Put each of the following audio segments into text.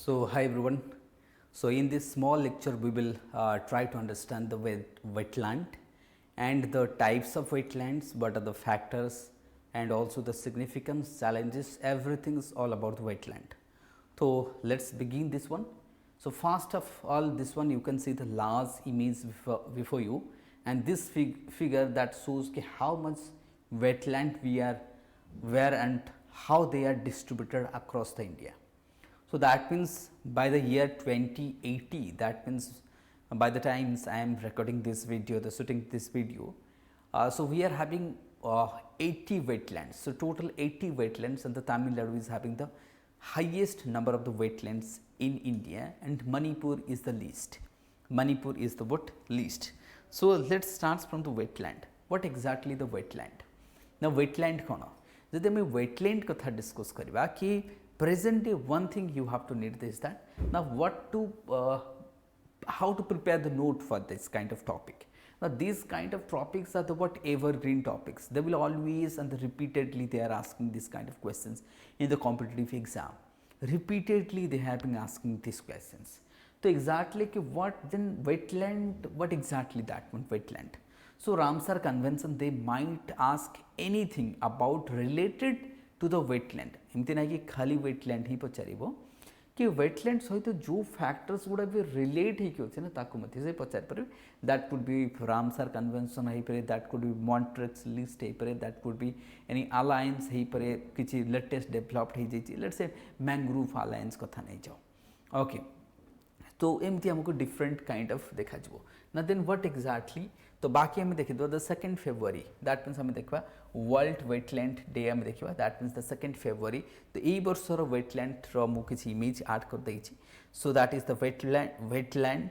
So, hi everyone. So, in this small lecture, we will try to understand the wetland and the types of wetlands, what are the factors and also the significance, challenges, everything is all about the wetland. So, let us begin this one. So, first of all this one you can see the large image before you, and this figure that shows how much wetland we are where and how they are distributed across the India. So, that means by the year 2080, that means by the times I am recording this video, the shooting this video. So, we are having 80 wetlands. So, total 80 wetlands, and the Tamil Nadu is having the highest number of the wetlands in India, and Manipur is the least. Manipur is the what? Least. So, let us start from the wetland. What exactly the wetland? Now, wetland कौन? जब मैं wetland कथा discuss करवा कि present day one thing you have to need is that now how to prepare the note for this kind of topic. Now, these kind of topics are the what evergreen topics. They will always and repeatedly they are asking this kind of questions in the competitive exam. Repeatedly they have been asking these questions. So, exactly what then wetland, what exactly that one wetland? So, Ramsar Convention they might ask anything about related to the wetland. एमती ना कि खाली wetland ही पचारिबो कि wetland सहित जो factors गुड़ा भी relate ही क्यों ना ताकु मध्य से पचार पर that could be Ramsar Convention ही परे, that could be Montreux list ही परे, that could be any alliance ही परे किसी latest developed he ji let's say mangrove alliance कथा नहीं जाओ okay. तो एमती हमको डिफरेंट काइंड ऑफ देखा जो ना देन व्हाट एग्जैक्टली तो बाकी हमें देखिए द 2 फेब्रुआरी दैट मीन्स हमें देखा वर्ल्ड वेटलैंड डे हमें देखा दैट मीन्स द 2 फेब्रुआरी तो यही वर्षर वेटलैंड मु किसी इमेज ऐड कर देछि so that is the wetland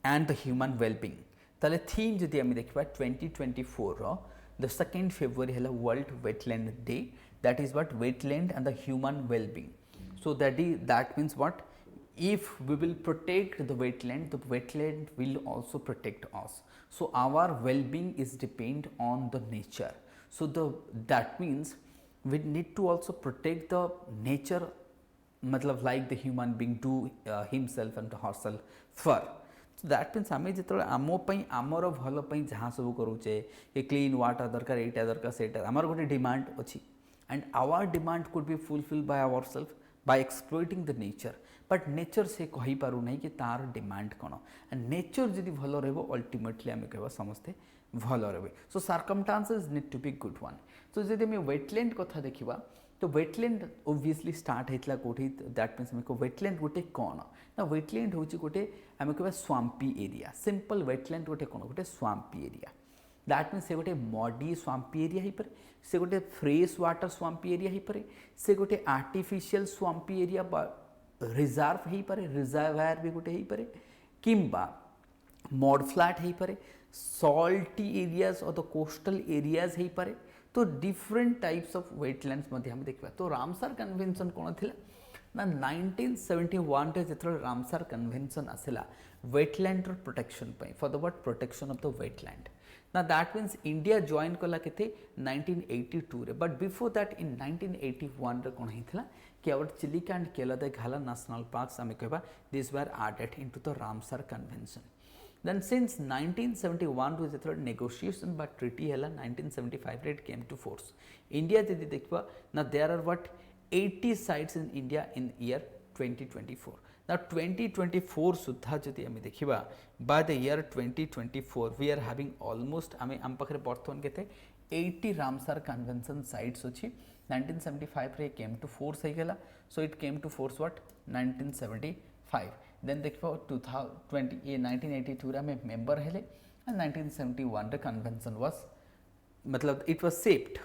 and the human wellbeing ताले थीम जदि हमें देखा 2024 रो द 2 फेब्रुआरी है world wetland day that is what wetland and the human wellbeing so that means what if we will protect the wetland will also protect us. So, our well-being is depend on the nature. So, that means we need to also protect the nature matlab like the human being do himself and herself for. So, that means आमे जितने आमो पई आमर भल पई जहाँ सब करूचे ये क्लीन वाटर दरकार एटा दरकार सेटा आमर गोटे डिमांड अछि and our demand could be fulfilled by ourselves by exploiting the nature. But nature से कही पारु नहीं कि तार डिमांड कौन एंड नेचर जदि भल रहिबो अल्टीमेटली आमे कहबा समस्ते भल रहबे. So circumstances need to be good one. So जदि आमे वेटलैंड कथा देखिबा तो वेटलैंड ऑब्वियसली स्टार्ट हेतला कोठी दैट मीन्स आमे को वेटलैंड गोटे कौन ना वेटलैंड होची गोटे आमे कहबा स्वाम्पी एरिया. सिंपल वेटलैंड गोटे कौन गोटे स्वाम्पी एरिया. दैट मीन्स से गोटे मडी स्वाम्पी एरिया ही पर से गोटे फ्रेश वाटर स्वाम्पी एरिया ही पर से गोटे आर्टिफिशियल स्वाम्पी एरिया रिजर्व ही पारे रिजर्वायर भी गोटे ही पारे किंबा मड फ्लैट ही पारे सॉल्टी एरियाज और द कोस्टल एरियाज ही पारे. तो डिफरेंट टाइप्स ऑफ वेटलैंड्स मध्य हम देखा. तो रामसर कन्वेंशन कौन थिला ना 1971 रे जेतरो रामसर कन्वेंशन आसिला वेटलैंड प्रोटेक्शन पे for the what protection of the wetland. ना दैट मीन्स इंडिया जॉइन कला केते 1982 रे बट बिफोर दैट इन 1981 रे कौन हिथिला कि आवर चिलिका एंड केलादे घाला नेशनल पार्क्स आमे कहबा this were added into the Ramsar convention. Then since 1971 to जेतरो नेगोशिएशन बट ट्रीटी हैला 1975 रे it came to force. India जदि देखबा ना there are what 80 sites in India in year 2024. Now 2024 सुधा जदि आमे देखिबा by the year 2024 we are having almost आमे आम पाखरे बर्तमान केते 80 रामसर कन्वेंशन साइट्स अछि. 1975 रे केम टू फोर्स हे गेला. So it came to force what 1975. Then देखिबा 2020 ये 1982 रे में मेंबर हेले एंड 1971 रे कन्वेंशन वाज मतलब इट वाज सेप्ड.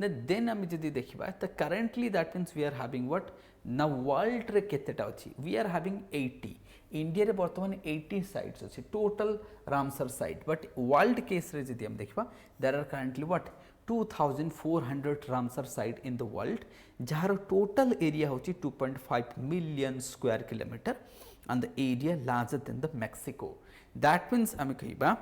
देन आम जदि देखा तो currently that means we are having what ना वर्ल्ड रे केतेटा अछि वी आर हैविंग 80. इंडिया रे वर्तमान 80 साइट्स अछि total Ramsar site. But world केस रे जदि हम देखबा there are currently what 2400 Ramsar site in the world जार टोटल एरिया होछि 2.5 million square kilometre and the area larger than the Mexico. That means आम कहबा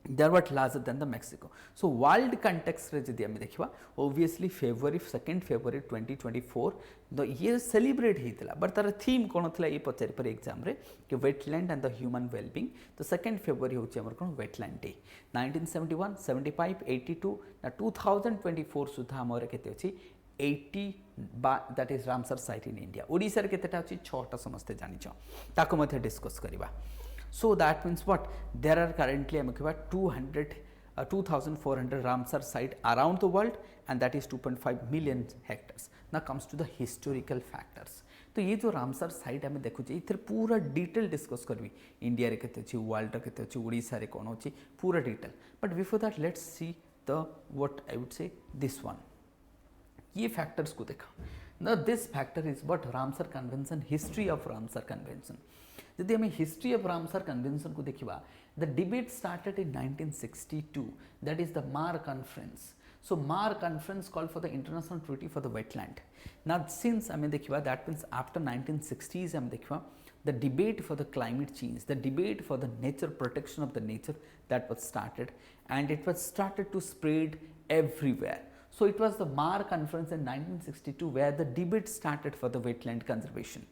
they are what larger than the Mexico. So world context रे जदि आम देखा obviously February 2nd February 2024 the year celebrate होता but तार theme कौन था ये पचारि पर एग्जाम रे कि wetland and the human wellbeing तो 2nd February हूँ आमर कौन वेटलैंड डे 1971 75 82 ना 2024 सुधा आमर केते अछि 80 that is Ramsar site in India Odisha रे केतेटा अछि 6टा समस्ते जानिछ ताको मध्ये डिस्कस करिबा. So that means what? There are currently I am 2,400 Ramsar site around the world and that is 2.5 million hectares. Now comes to the historical factors. तो ये जो रामसर साइट आम देखुचे इधर पूरा डिटेल डिस्कस करबी इंडिया रे केते अछि वर्ल्ड रे केते अछि ओडिसा रे कोन अछि पूरा detail but before that let's see the what I would say this one ये फैक्टर्स को देखा. Now this factor is what Ramsar Convention, history of Ramsar Convention. यदि हमें हिस्ट्री ऑफ रामसर कन्वेंशन को देखा the debate started in 1962 that is the MAR conference. So MAR conference call for the international treaty for the wetland. ना since आम देखा that means after 1960s आम देखा the debate for the climate change the debate for the nature protection of the nature that was started and it was started to spread everywhere. So it was the Mar conference in 1962 where the debate started for the wetland conservation.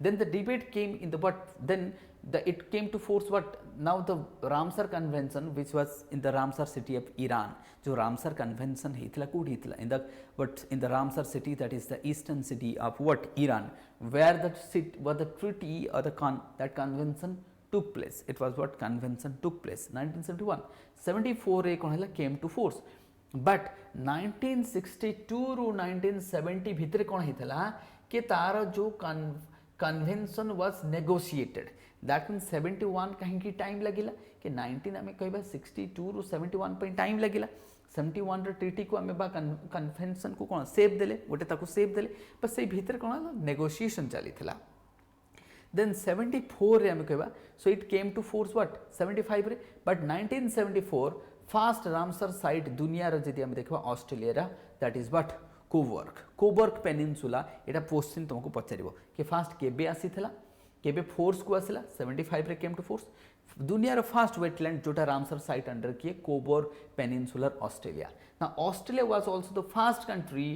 Then the debate came in the it came to force what now the Ramsar convention which was in the Ramsar city of Iran. जो Ramsar convention hitla kud hitla in the Ramsar city that is the eastern city of what Iran where the treaty or that convention took place. It was what convention took place 1971 74 रे कौन हला came to force. But 1962 रु 1970 भितर कौन होता कि तार जो convention was negotiated that mean 71 कहीं टाइम लगिला कि 19 आम कह 62 रु 71 पे टाइम लगिला 71 ट्रीटी को आम कन्वेंशन को कौन सेप देले गोटे ताको सेप देले बट से भितर कौन नेगोशिएशन चली थिला. देन 74 रे आम कह so it came to force what 75 रे बट 1974 फास्ट रामसर साइट दुनिया जदि आम देखा Australia that is what Cobourg peninsula एटा क्वेश्चन तुमको पचार कि फास्ट केबे आसीथिला केबे फोर्स को आसिला 75 रे केम टू फोर्स दुनिया फास्ट वेटलैंड जोटा रामसर साइट अंडर किए कोबर्ग पेनिनसुलर ऑस्ट्रेलिया. ना Australia was also the first country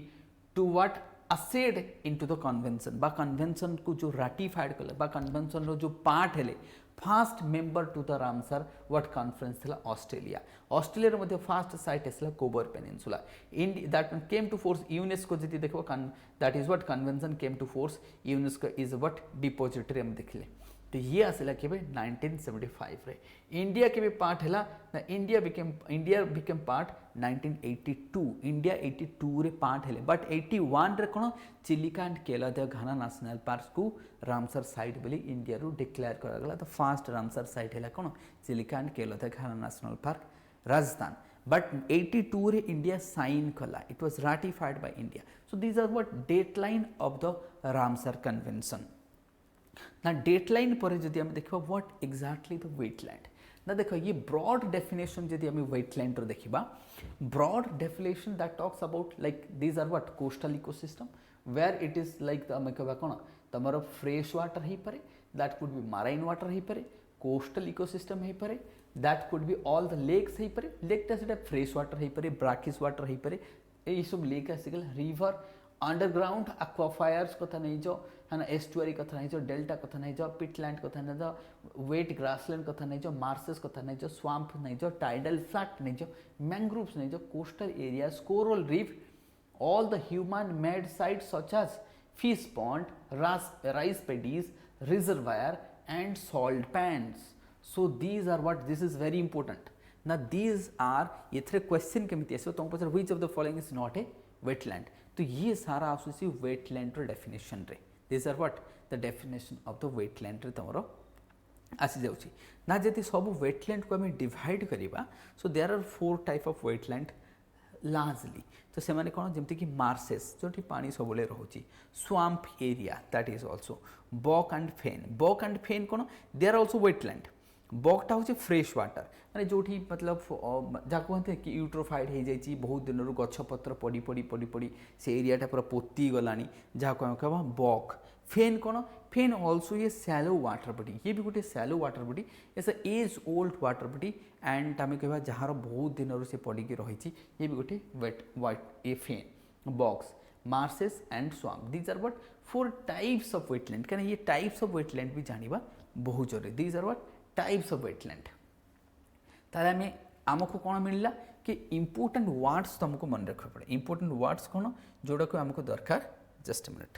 to what acceded into the convention बा कन्वेंशन को जो राटिफाइड कले बा कन्वेंशन रो जो पार्ट हेले first member to the Ramsar what conference थिला ऑस्ट्रेलिया. ऑस्ट्रेलिया रे मध्ये फास्ट साइट एसला Cobourg peninsula that came to force UNESCO जति देखो that is what convention came to force UNESCO is what depository हम देखले. तो ये आसला के 1975 रे इंडिया के पार्ट हैला ना इंडिया बिकेम पार्ट 1982 इंडिया 82 रे पार्ट हेले बट 81 रे कोन Chilika and Keoladeo Ghana national park को रामसर साइट बोली इंडिया रू डिक्लेयर करा गला. तो फर्स्ट रामसर साइट हैला कोन Chilika and Keoladeo Ghana national park Rajasthan but 82 रे इंडिया साइन कला it was ratified by India. So these are what deadline of the Ramsar convention. ना डेटलाइन पर जदि आम देखा व्हाट एग्जैक्टली द वेटलैंड ना देखो ये ब्रॉड डेफिनेशन जदि आम वेटलैंड रो देखिबा broad definition that talks about like these are what coastal ecosystem where it is like आम कहबा कोन तमरो फ्रेश वाटर ही परे that could be marine water ही परे कोस्टल इकोसिस्टम ही परे that could be all the lakes ही परे लेक ता सेटा फ्रेश वाटर ही परे ब्राकिश वाटर ही परे ए सब लेक आसिगल रिवर अंडरग्राउंड एक्वाफायर्स कथा नहीं जो है ना एस्टुअरी कथा नहीं जो डेल्टा कथा नहीं जो पिटलैंड कथा नहीं जो वेट ग्रासलैंड कथा नहीं जो मार्सेस कथा नहीं जो स्वाम्प नहीं जो टाइडल फ्लैट नहीं जो मैंग्रोव्स नहीं जो coastal areas coral reef all the human made sites such as fish pond, rice paddies, reservoir and salt pans. So these are what, this is very important. Now these are ये question केमिति आसो तुम पचार which of the following is not a wetland. तो ये सारा आसुसी wetland रो definition रे. These are what the definition of the wetland रे तमरो आसी जाउची. ना जति सब wetland को हमें divide करिबा, so there are 4 type of wetland largely. तो से माने कोन जेमति कि मार्सेस जोटी पानी सबले रहउची, swamp area that is also, bog and fen cone they are also wetland. बॉगटा हूँ फ्रेश वाटर माने जोठी मतलब जहाँ कहते हैं कि यूट्रोफाइड हो जाइए बहुत दिन रू गछपत्र पड़ी पड़ी पड़ी पड़ी से एरियाटा पूरा पोती गलानी जहाँ कह बॉग. फेन कौन फेन ऑल्सो ये सैलो वाटर बॉडी, ये भी गोटे shallow water body, it's as old water body and आम कह जार बहुत दिन से पड़ी रही, ये भी गोटे white a fen bogs marshes and swamp, these are what 4 types of wetland, कहीं ये टाइप्स ऑफ वेटलैंड भी जानिबा बहुत जरूरी, these are what types of wetland. ताले हमें आमको कौन मिलला कि इंपोर्टेंट वर्ड्स तुमको मन रखा पड़े, इंपोर्टेंट वर्ड्स कौन जोड़ा को आमको दरकार, just a minute.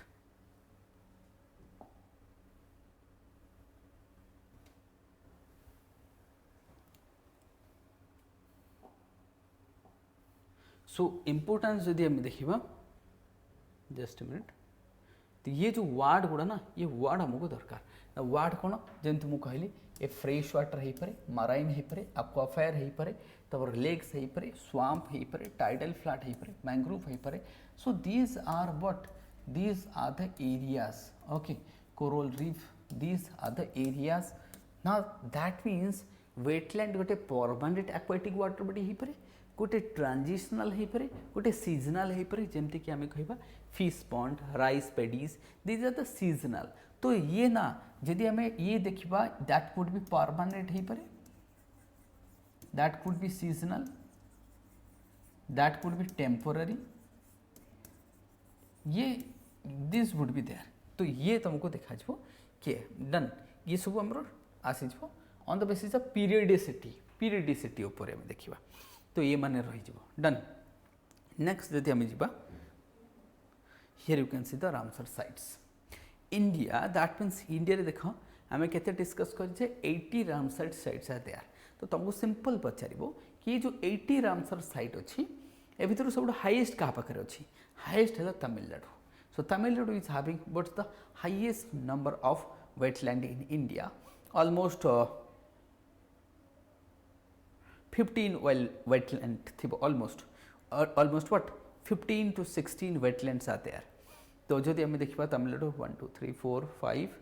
So importance जदि हमें देखा, जस्ट मिनट, तो ये जो वार्ड गुड़ा ना, ये वार्ड हमको दरकार। वार्ड कौन जमी मुझे कहली ए फ्रेश वाटर हो पारे, मराइन हो पारे, एक्वाफायर हो पारे, तब लेक्स हो पारे, स्वाम्प हो पारे, टाइडल फ्लैट हो पारे, मैंग्रोव हो पारे। So these are what, these are the areas, okay, coral reef, these are the areas. Now that means wetland गोटे परमानेंट एक्वाटिक वाटर बॉडी हो पारे, गोटे ट्रांजिशनल हो पारे, गोटे सीजनल हो पारे, जमती कि आम कह fish pond, rice paddies, these are the seasonal. तो ये ना जदि आम ये देखा दैट कुड बी परमानेंट हो पारे, that could be seasonal, that could be temporary, ये दिस वुड बी देयर। तो ये तुमको देखा किए डन, ये सब आमर आसीज on the basis of periodicity, periodicity उपर आम देखा, तो ये माने रही डन। नेक्स्ट जदि आम जा, here you can see the Ramsar sites India, that means India रे देख आम के डिस्कस कर 80 रामसर साइट्स आर देयर। तो तुमको सिंपल पचार कि ये जो 80 रामसर साइट अच्छी ए भर सब हाईएस्ट क्या पाखे अच्छी, हाईएस्ट है Tamil Nadu. So Tamil Nadu is having what's the highest number of wetland in India, almost 15 wetland थी, almost what 15 to 16 wetlands are there. तो जदि आम देखा तमिलनाडु 1 2 3 4 5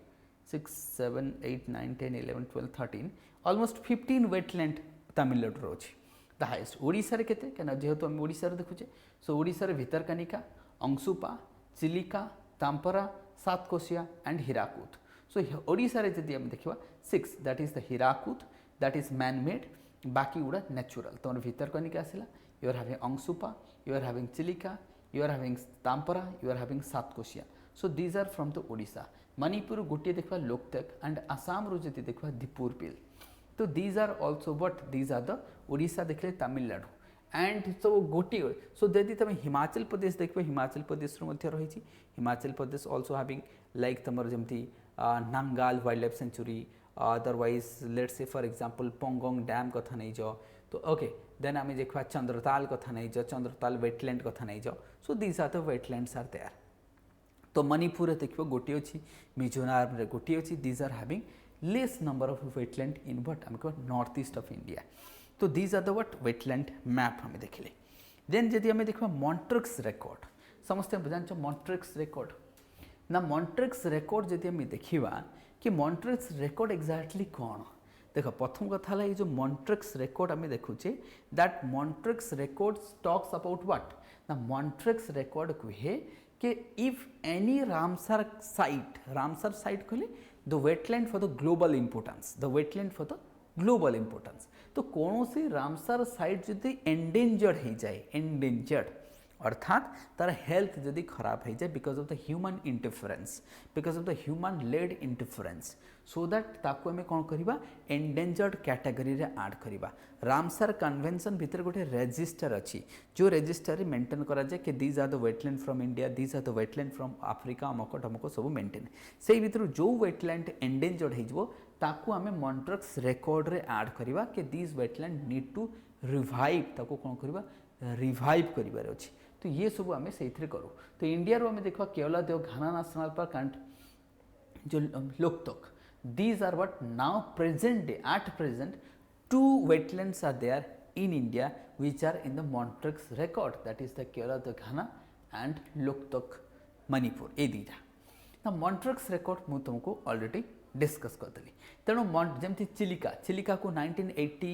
6 7 8 9 10 11 12 13 ऑलमोस्ट 15 वेटलैंड तमिलनाडु अच्छी द हाइएस्ट। ओडिशा के जेहेतु आम ओडिशा देखुचे, so Odisha Bhitarkanika, Ansupa, Chilika, Tampara, Satkosia and Hirakud. So Odisha रे जदि आम देखा 6, that is the Hirakud, that is man made, बाकी गुड़ा नेचुरल। तुम भितरकनिका आसला, you are having Ansupa, you are having Chilika, you are having Tampara, you are having Satkosia. So these are from the Odisha. Manipur गोटे देखा लोकतक एंड आसाम रो जदि देखा दीपुरबिल। तो these are also what, these are the Odisha देखले तमिलनाडु एंड सो गोटे। सो जदि तुम हिमाचल प्रदेश देख, हिमाचल प्रदेश रही, Himachal Pradesh also having like तुम जमती Nangal wild life sanctuary, otherwise let's say for example Pong dam कथा नहीं जाओ, तो ओके देन आम देखा चंद्रताल कथा नहीं जाओ, चंद्रताल वेटलैंड कथा नहीं जाओ। So these are the wetlands are there. तो मणिपुर देखो गोटे अच्छी, मिजोराम रे गोटे अच्छी, these are having less number of wetland in what आम कह नॉर्थ ईस्ट ऑफ इंडिया। तो these are the what wetland map आम देखिले। देन जदि आम देखा मॉन्ट्रिक्स रिकॉर्ड, समस्ते जानते मॉन्ट्रिक्स रिकॉर्ड ना, मॉन्ट्रिक्स रिकॉर्ड जदि आम देखा कि मॉन्ट्रिक्स रिकॉर्ड एक्जाक्टली कौन, देख प्रथम कथा है ये जो मॉन्ट्रिक्स रिकॉर्ड आम देखुचे, that Montreux record talks about what ना, मॉन्ट्रिक्स रिकॉर्ड कहे कि इफ एनी रामसर साइट कहले the wetland for the global importance, the wetland for the global importance. तो कौन सी रामसर साइट जदि एंडेंजर्ड हो जाए, एंडेंजर्ड अर्थात तार हेल्थ जदि खराब हो जाए because of the human interference, because of the human led interference, so that ताकू आम कौन करवा एंडेंजर्ड कैटेगरी रे ऐड करवा। रामसर कन्वेंशन भितर गोटे रजिस्टर अच्छी, जो रजिस्टर मेंटेन करा जाए कि these are the wetland from India, these are the wetland from Africa, अमक ढमक सब मेंटेन। से भितर जो वेटलैंड एंडेंजर्ड हो ताकू आम मॉन्ट्रिक्स रिकॉर्ड रे ऐड करवा कि these wetland need to revive, ताकू कौन करवा रिवाइव करिवार अछि। तो ये सब आम से करूँ। तो इंडिया रो आम देखा केवलादेव घाना नेशनल पार्क एंड जो Loktak, these are what now present day, at present 2 wetlands are there in India which are in the Montreux record, that is the Kerala the Ghana and Loktak Manipur, ए दीटा। ना Montreux record मु तुमको already discuss करदेली। तेणु जमती चिलिका, चिलिका को 1980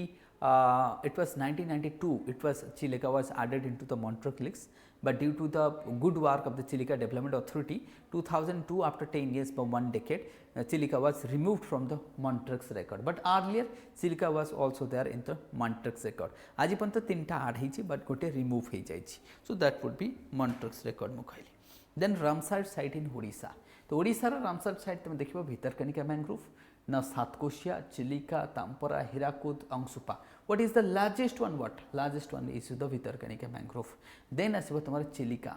it was 1992, it was Chilica was added into the Montreux list, but due to the good work of the Chilica Development Authority, 2002, after 10 years for 1 decade, Chilica was removed from the Montreux record, but earlier Chilica was also there in the Montreux record. आज पर्यंत 3टा add ହେଇଛି but गोटे remove हो जाइछि, so that would be Montreux record मु कहली. Then Ramsar site in Odisha, तो ओडिशा रो Ramsar site तुम देखिबो भितरकनिका मैंग्रोव ना Satkosia, Chilika, Tampara, Hirakud, Ansupa. What is the largest one? What largest one is the Bhitarkanika mangrove. Then आसीबो तुम्हारे Chilika,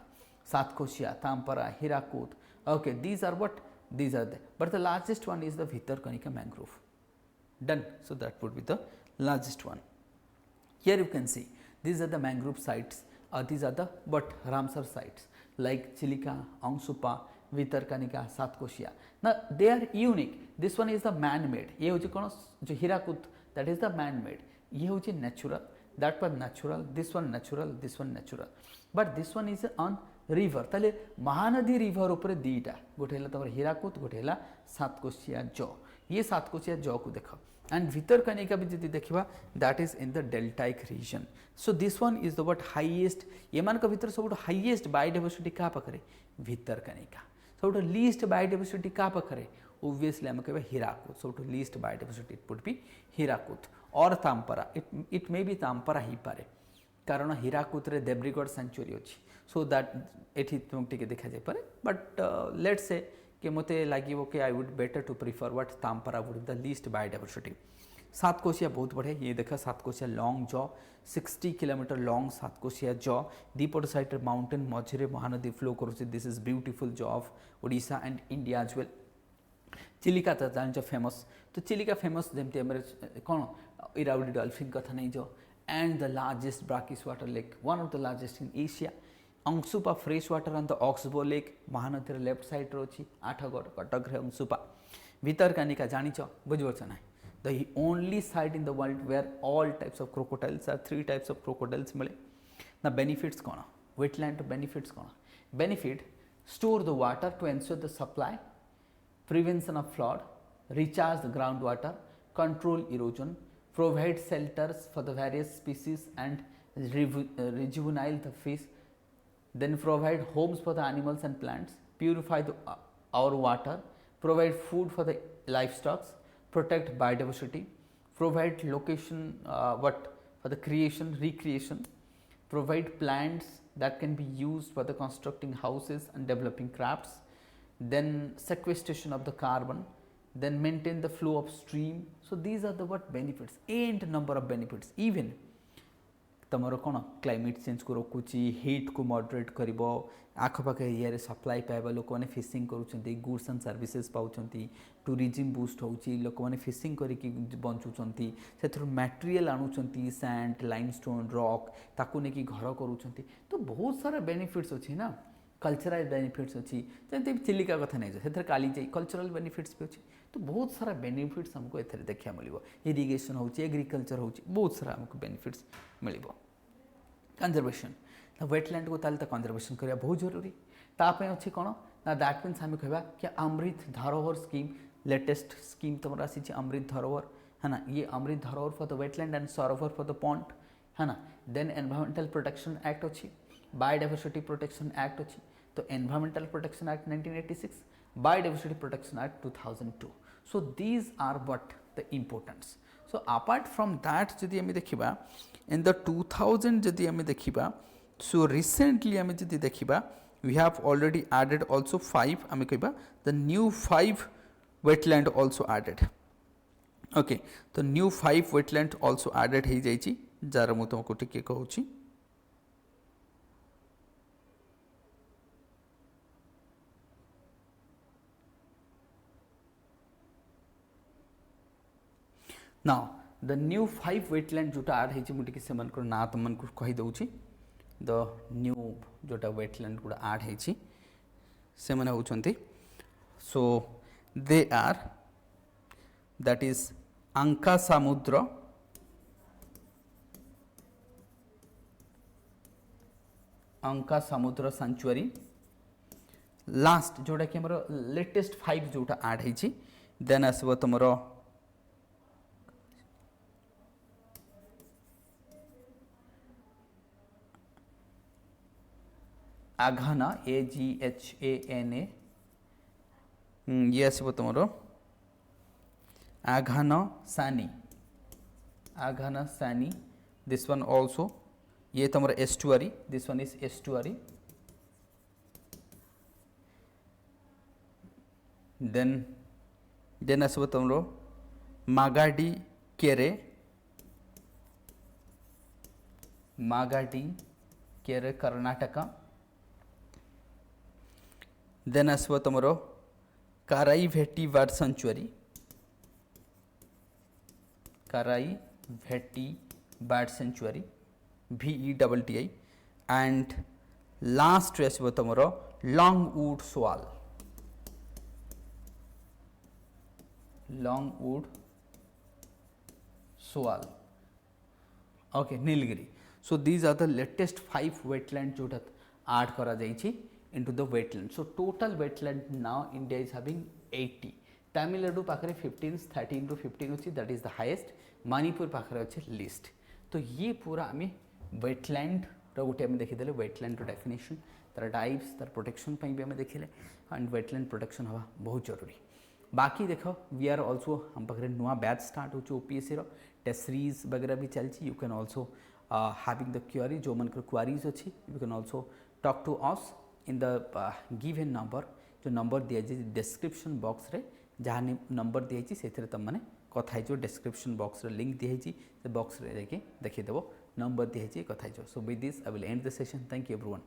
Satkosia, Tampara, Hirakud. Okay, these are what? These are the, but the largest one is the Bhitarkanika mangrove. Done. So that would be the largest one. Here you can see these are the mangrove sites, these are the but Ramsar sites like Chilika, Angsupa, Vitarkanika, Satkoshia. Now they are unique. This one is the man-made. ये होची कौन जो Hirakud, that is the man-made. ये होची natural, that one natural, this one natural, this one natural. But this one is on river. ताले Mahanadi river ऊपर दीटा. गोटे हला तमर हीराकुद, गोटे हला सातकोशिया जौ. ये सातकोशिया जौ को देखो. And Vitarkanika भी जदि देखिबा, that is in the deltaic region. So this one is the what highest. ये मान का भीतर सब highest biodiversity का पकड़े Vitarkanika. So the least biodiversity का पकड़े obviously हम कहबे Hirakud. So the least biodiversity it would be Hirakud और तांपरा. It may be तांपरा ही पारे. कारण हीराकुद रे देब्रिगढ़ सेंचुरी अछि. So that एठी तुम टिके देखा जाय पारे. But let's say कि मते लागिवो कि I would better to prefer what Tampara would the least biodiversity. Satkosia बहुत बढ़िया. ये देखा सातकोशिया लॉन्ग जॉ 60 किलोमीटर लॉन्ग सातकोशिया जॉ दीपट साइड माउंटेन मझे महानदी फ्लो करुचे. दिस इज ब्यूटीफुल जॉ of Odisha and India as well. Chilika तो जान फेमस. तो चिलिका फेमस जमती कौन इरावली डॉल्फिन कथा नहीं जो and the largest brackish water lake, one of the largest in Asia. Ansupa fresh water on the oxbow lake Mahanadi left side रोची आठगड़ कटक रे अंशुपा. भितरकानिका जानिच बुझिपारछ ना, the only site in the world where all types of crocodiles are 3 types of crocodiles मिले ना. Benefits कौन wetland benefits कौन? Benefit store the water to ensure the supply, prevention of flood, recharge the groundwater, control erosion, provide shelters for the various species and rejuvenate the fish, then provide homes for the animals and plants, purify our water, provide food for the livestock, protect biodiversity, provide location for the creation, recreation, provide plants that can be used for the constructing houses and developing crafts, then sequestration of the carbon, then maintain the flow of stream. So these are the what benefits, and number of benefits. Even तमरो कौन climate change को रोकुची, heat को moderate करिबो, आखपाख area रे supply पाइबा, लोक माने fishing करूछंती, goods and services पाउछंती, टूरिज्म बूस्ट होउची, लोक माने फिशिंग करिकि बंचुछंती, सेथुर मटेरियल आनुछंती, सैंड, लाइमस्टोन, रॉक ताकू नेकी घर करूछंती. तो बहुत सारा बेनिफिट्स अछि ना. कल्चरल बेनिफिट्स अच्छी जमी चिलिका कथा नहीं से काली जाई कल्चरल बेनिफिट्स भी अच्छी. तो बहुत सारा बेनिफिट्स हमको एथरे देखा मिलिबो. इरिगेशन होची, एग्रीकल्चर होची, बहुत सारा हमको बेनिफिट्स मिलिबो. कंजर्वेशन वेटलैंड को ताले कंजर्वेशन करबा बहुत जरूरी. तापे अच्छी कौन ना दैट मीन्स आम कहबा कि अमृत धरोहर स्कीम, लेटेस्ट स्कीम तुम आसी अमृत धरोहर है ना. ये Amrit Dharohar for the wetland and Sarovar for the pond है ना. देन एनवायरमेंटल प्रोटेक्शन एक्ट अच्छी, बायोडाइवर्सिटी प्रोटेक्शन एक्ट अच्छी. तो environmental protection act 1986, biodiversity protection act 2002. So these are what the importance. So apart from that जदि आम देखा इन द 2000 जदि आम देखा, सो रिसेंटली आम जदि देखा we have already added also 5 आम कह the new 5 wetland also added. Okay, तो न्यू 5 वेटलैंड ऑल्सो एडेड हो जाइए, जार मु तुमको टिके कहूँ. Now the new 5 wetland जोटा ऐड होती मुझे से मन ना तुमको कहीदे. द न्यू जोटा wetland गुड़ा ऐड होती से मैंने होती. सो दे आर दैट इज अंका समुद्र, अंका समुद्र सेंचुरी, लास्ट जोटा कि लेटेस्ट 5 जोटा ऐड होती. देन आसब तुम आघाना AGHANA ये आसो तुम आघाना सानी दिस वन ऑल्सो ये तुम estuary this one is estuary then आसो तुम मागाडी केरे कर्नाटका देन आसो तुम Karai Vetti bird sanctuary VETTI and last आसो तुम Longwood shola okay Nilgiri so these are the latest 5 wetland जोटा ऐड करा जाइछि into the wetland. So total wetland now India is having 80. Tamil Nadu पाखरे 13 to 15 अच्छी that is the highest. Manipur पाखरे अच्छे least. तो ये पूरा हमें wetland रो गोटे हमें देखी देले wetland रो definition तार types तार protection पाई भी हमें देखी ले and wetland protection हवा बहुत जरूरी. बाकी देखो we are also हम पाखरे नुआ बैच start हो चो OPSC रो test series वगैरह भी चलची. You can also having the query जो मन कर queries अच्छी you can also talk to us in the given number जो नंबर दिया जाए डिस्क्रिप्शन बॉक्स रे जहाँ नंबर दिया से तुम मैंने कथा जो डिस्क्रिप्शन बॉक्स रे लिंक दिखाई से बॉक्स रे जाके देखिदेव नंबर दिखाई कथा. So with this I will and the session. Thank you everyone.